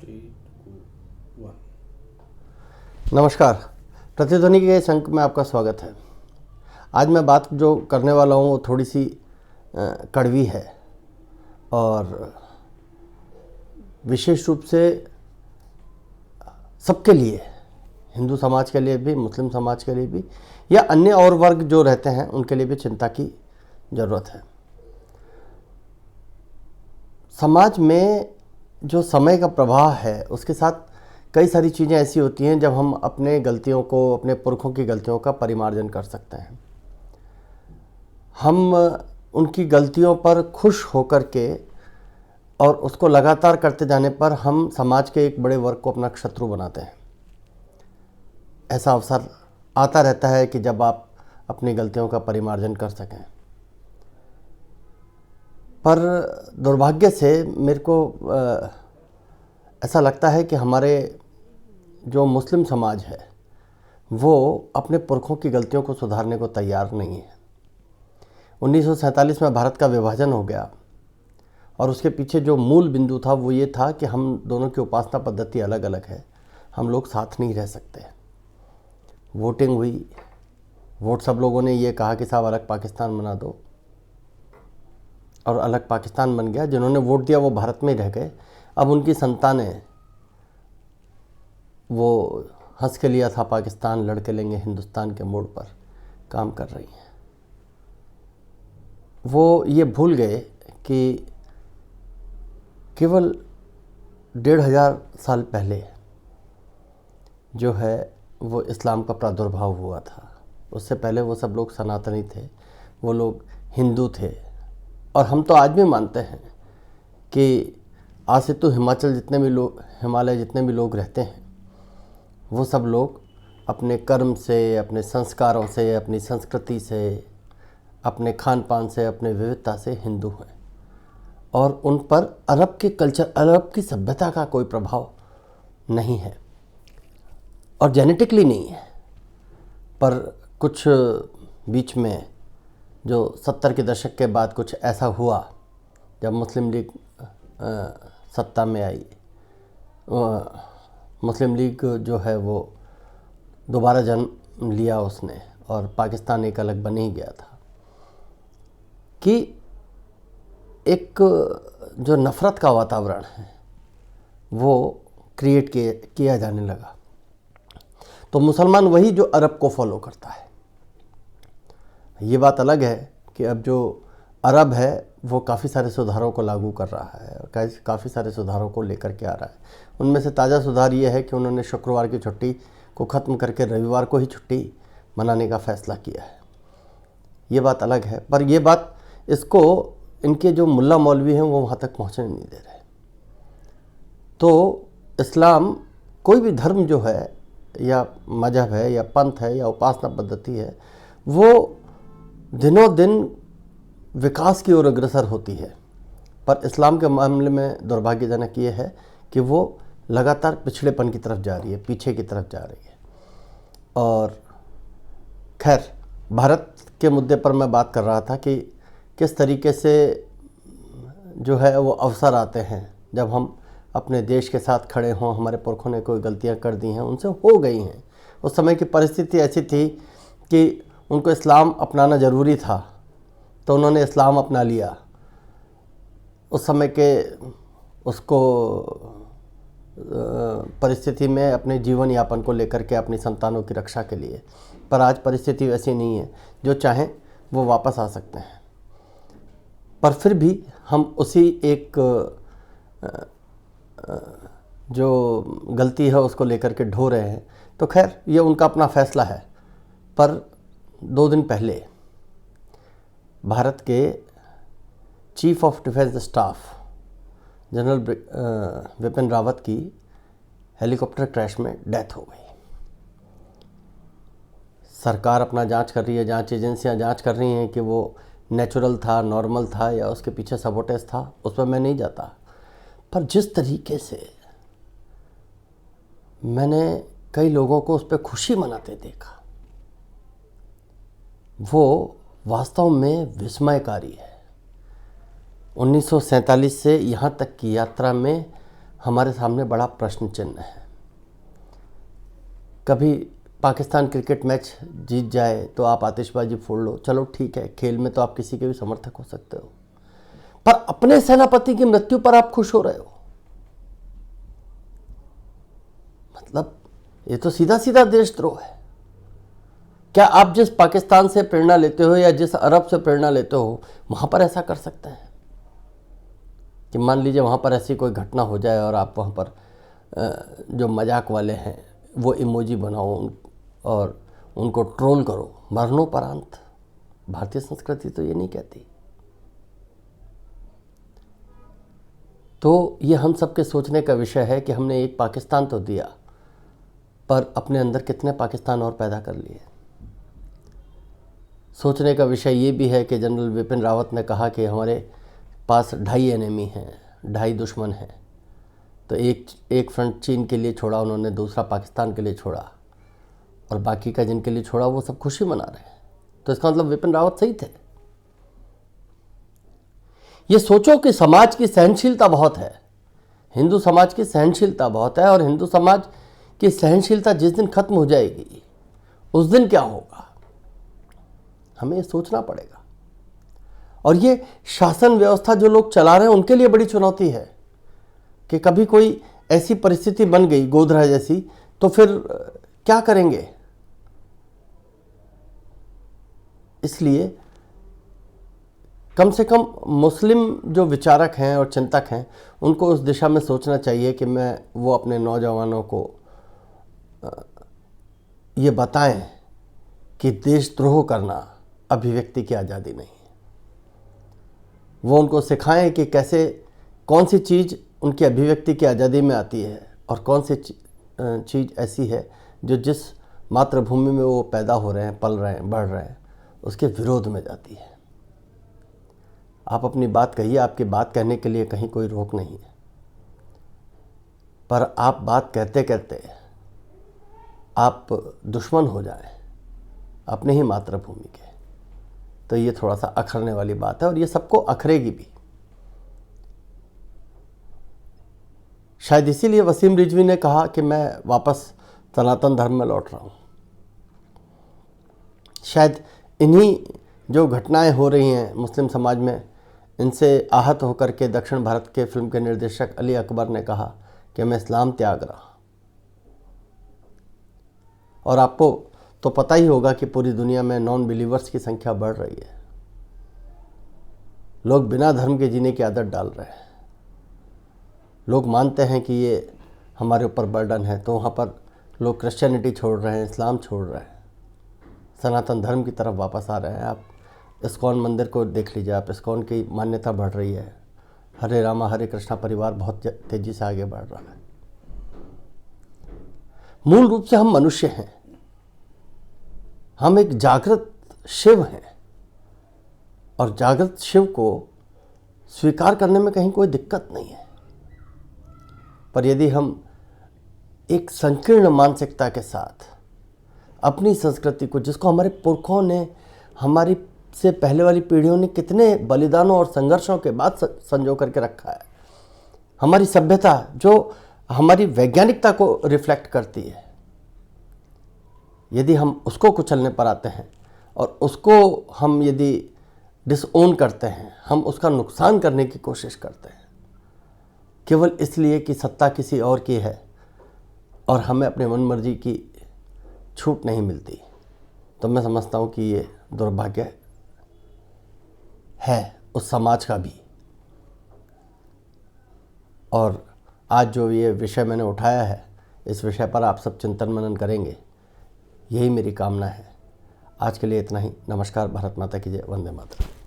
3, 2, 1। नमस्कार। प्रतिध्वनि के इस अंक में आपका स्वागत है। आज मैं बात जो करने वाला हूँ वो थोड़ी सी कड़वी है और विशेष रूप से सबके लिए, हिंदू समाज के लिए भी, मुस्लिम समाज के लिए भी, या अन्य और वर्ग जो रहते हैं उनके लिए भी चिंता की ज़रूरत है। समाज में जो समय का प्रवाह है उसके साथ कई सारी चीज़ें ऐसी होती हैं जब हम अपने गलतियों को, अपने पुरखों की गलतियों का परिमार्जन कर सकते हैं। हम उनकी गलतियों पर खुश होकर के और उसको लगातार करते जाने पर हम समाज के एक बड़े वर्ग को अपना शत्रु बनाते हैं। ऐसा अवसर आता रहता है कि जब आप अपनी गलतियों का परिमार्जन कर सकें, पर दुर्भाग्य से मेरे को ऐसा लगता है कि हमारे जो मुस्लिम समाज है वो अपने पुरखों की गलतियों को सुधारने को तैयार नहीं है। 1947 में भारत का विभाजन हो गया और उसके पीछे जो मूल बिंदु था वो ये था कि हम दोनों की उपासना पद्धति अलग अलग है, हम लोग साथ नहीं रह सकते। वोटिंग हुई, वोट सब लोगों ने ये कहा कि साहब अलग पाकिस्तान बना दो, और अलग पाकिस्तान बन गया। जिन्होंने वोट दिया वो भारत में ही रह गए। अब उनकी संतानें, वो हंस के लिया था पाकिस्तान, लड़के लेंगे हिंदुस्तान के मोड़ पर काम कर रही हैं। वो ये भूल गए कि केवल 1500 साल पहले जो है वो इस्लाम का प्रादुर्भाव हुआ था। उससे पहले वो सब लोग सनातनी थे, वो लोग हिंदू थे। और हम तो आज भी मानते हैं कि आज से तो हिमाचल जितने भी लोग, हिमालय जितने भी लोग रहते हैं, वो सब लोग अपने कर्म से, अपने संस्कारों से, अपनी संस्कृति से, अपने खान पान से, अपने विविधता से हिंदू हैं। और उन पर अरब के कल्चर, अरब की सभ्यता का कोई प्रभाव नहीं है और जेनेटिकली नहीं है। पर कुछ बीच में जो 70 के दशक के बाद कुछ ऐसा हुआ जब मुस्लिम लीग सत्ता में आई। मुस्लिम लीग जो है वो दोबारा जन्म लिया उसने, और पाकिस्तान एक अलग बन ही गया था कि एक जो नफ़रत का वातावरण है वो क्रिएट किया जाने लगा। तो मुसलमान वही जो अरब को फॉलो करता है। ये बात अलग है कि अब जो अरब है वो काफ़ी सारे सुधारों को लागू कर रहा है और काफ़ी सारे सुधारों को लेकर के आ रहा है। उनमें से ताज़ा सुधार ये है कि उन्होंने शुक्रवार की छुट्टी को ख़त्म करके रविवार को ही छुट्टी मनाने का फ़ैसला किया है। ये बात अलग है, पर ये बात, इसको इनके जो मुल्ला मौलवी हैं वो वहाँ तक पहुँचने नहीं दे रहे। तो इस्लाम, कोई भी धर्म जो है या मजहब है या पंथ है या उपासना पद्धति है, वो दिनों दिन विकास की ओर अग्रसर होती है। पर इस्लाम के मामले में दुर्भाग्यजनक ये है कि वो लगातार पिछड़ेपन की तरफ जा रही है, पीछे की तरफ जा रही है। और खैर, भारत के मुद्दे पर मैं बात कर रहा था कि किस तरीके से जो है वो अवसर आते हैं जब हम अपने देश के साथ खड़े हों। हमारे पुरखों ने कोई गलतियां कर दी हैं, उनसे हो गई हैं। उस समय की परिस्थिति ऐसी थी कि उनको इस्लाम अपनाना ज़रूरी था, तो उन्होंने इस्लाम अपना लिया। उस समय के उसको परिस्थिति में अपने जीवन यापन को लेकर के, अपनी संतानों की रक्षा के लिए। पर आज परिस्थिति वैसी नहीं है, जो चाहें वो वापस आ सकते हैं। पर फिर भी हम उसी एक जो गलती है उसको लेकर के ढो रहे हैं। तो खैर, ये उनका अपना फैसला है। पर 2 दिन पहले भारत के chief of defence staff general Vipin Rawat की हेलीकॉप्टर क्रैश में डेथ हो गई। सरकार अपना जांच कर रही है, जांच एजेंसियां जांच कर रही हैं कि वो नेचुरल था, नॉर्मल था या उसके पीछे सबोटेज था। उस पर मैं नहीं जाता। पर जिस तरीके से मैंने कई लोगों को उस पर खुशी मनाते देखा, वो वास्तव में विस्मयकारी है। 1947 से यहाँ तक की यात्रा में हमारे सामने बड़ा प्रश्न चिन्ह है। कभी पाकिस्तान क्रिकेट मैच जीत जाए तो आप आतिशबाजी फोड़ लो, चलो ठीक है, खेल में तो आप किसी के भी समर्थक हो सकते हो, पर अपने सेनापति की मृत्यु पर आप खुश हो रहे हो। मतलब ये तो सीधा सीधा देशद्रोह है। क्या आप जिस पाकिस्तान से प्रेरणा लेते हो या जिस अरब से प्रेरणा लेते हो वहां पर ऐसा कर सकते हैं कि मान लीजिए वहां पर ऐसी कोई घटना हो जाए और आप वहां पर जो मजाक वाले हैं वो इमोजी बनाओ और उनको ट्रोल करो मरणोपरांत? भारतीय संस्कृति तो ये नहीं कहती। तो ये हम सबके सोचने का विषय है कि हमने एक पाकिस्तान तो दिया, पर अपने अंदर कितने पाकिस्तान और पैदा कर लिए। सोचने का विषय ये भी है कि जनरल विपिन रावत ने कहा कि हमारे पास 2.5 एनिमी हैं, 2.5 दुश्मन हैं। तो एक फ्रंट चीन के लिए छोड़ा उन्होंने, दूसरा पाकिस्तान के लिए छोड़ा, और बाकी का जिनके लिए छोड़ा वो सब खुशी मना रहे हैं। तो इसका मतलब विपिन रावत सही थे। ये सोचो कि समाज की सहनशीलता बहुत है, हिंदू समाज की सहनशीलता बहुत है, और हिंदू समाज की सहनशीलता जिस दिन खत्म हो जाएगी उस दिन क्या होगा, हमें ये सोचना पड़ेगा। और ये शासन व्यवस्था जो लोग चला रहे हैं उनके लिए बड़ी चुनौती है कि कभी कोई ऐसी परिस्थिति बन गई गोधरा जैसी, तो फिर क्या करेंगे। इसलिए कम से कम मुस्लिम जो विचारक हैं और चिंतक हैं उनको उस दिशा में सोचना चाहिए कि वो अपने नौजवानों को ये बताएं कि देशद्रोह करना अभिव्यक्ति की आज़ादी नहीं है। वो उनको सिखाएं कि कैसे कौन सी चीज़ उनकी अभिव्यक्ति की आज़ादी में आती है और कौन सी चीज़ ऐसी है जो जिस मातृभूमि में वो पैदा हो रहे हैं, पल रहे हैं, बढ़ रहे हैं, उसके विरोध में जाती है। आप अपनी बात कहिए, आपकी बात कहने के लिए कहीं कोई रोक नहीं है, पर आप बात कहते कहते आप दुश्मन हो जाएं अपने ही मातृभूमि के, तो ये थोड़ा सा अखरने वाली बात है, और ये सबको अखरेगी भी। शायद इसीलिए वसीम रिजवी ने कहा कि मैं वापस सनातन धर्म में लौट रहा हूँ। शायद इन्हीं जो घटनाएं हो रही हैं मुस्लिम समाज में, इनसे आहत होकर के दक्षिण भारत के फिल्म के निर्देशक अली अकबर ने कहा कि मैं इस्लाम त्याग रहा। और आपको तो पता ही होगा कि पूरी दुनिया में नॉन बिलीवर्स की संख्या बढ़ रही है। लोग बिना धर्म के जीने की आदत डाल रहे हैं। लोग मानते हैं कि ये हमारे ऊपर बर्डन है, तो वहाँ पर लोग क्रिश्चियनिटी छोड़ रहे हैं, इस्लाम छोड़ रहे हैं, सनातन धर्म की तरफ वापस आ रहे हैं। आप इस्कॉन मंदिर को देख लीजिए, आप इस्कॉन की मान्यता बढ़ रही है। हरे रामा हरे कृष्णा परिवार बहुत तेज़ी से आगे बढ़ रहा है। मूल रूप से हम मनुष्य हैं, हम एक जागृत शिव हैं, और जागृत शिव को स्वीकार करने में कहीं कोई दिक्कत नहीं है। पर यदि हम एक संकीर्ण मानसिकता के साथ अपनी संस्कृति को, जिसको हमारे पुरखों ने, हमारी से पहले वाली पीढ़ियों ने कितने बलिदानों और संघर्षों के बाद संजो करके रखा है, हमारी सभ्यता जो हमारी वैज्ञानिकता को रिफ्लेक्ट करती है, यदि हम उसको कुचलने पर आते हैं और उसको हम यदि डिसओन करते हैं, हम उसका नुकसान करने की कोशिश करते हैं केवल इसलिए कि सत्ता किसी और की है और हमें अपने मन मर्जी की छूट नहीं मिलती, तो मैं समझता हूँ कि ये दुर्भाग्य है उस समाज का भी। और आज जो ये विषय मैंने उठाया है, इस विषय पर आप सब चिंतन मनन करेंगे, यही मेरी कामना है। आज के लिए इतना ही। नमस्कार। भारत माता की जय। वंदे मातरम।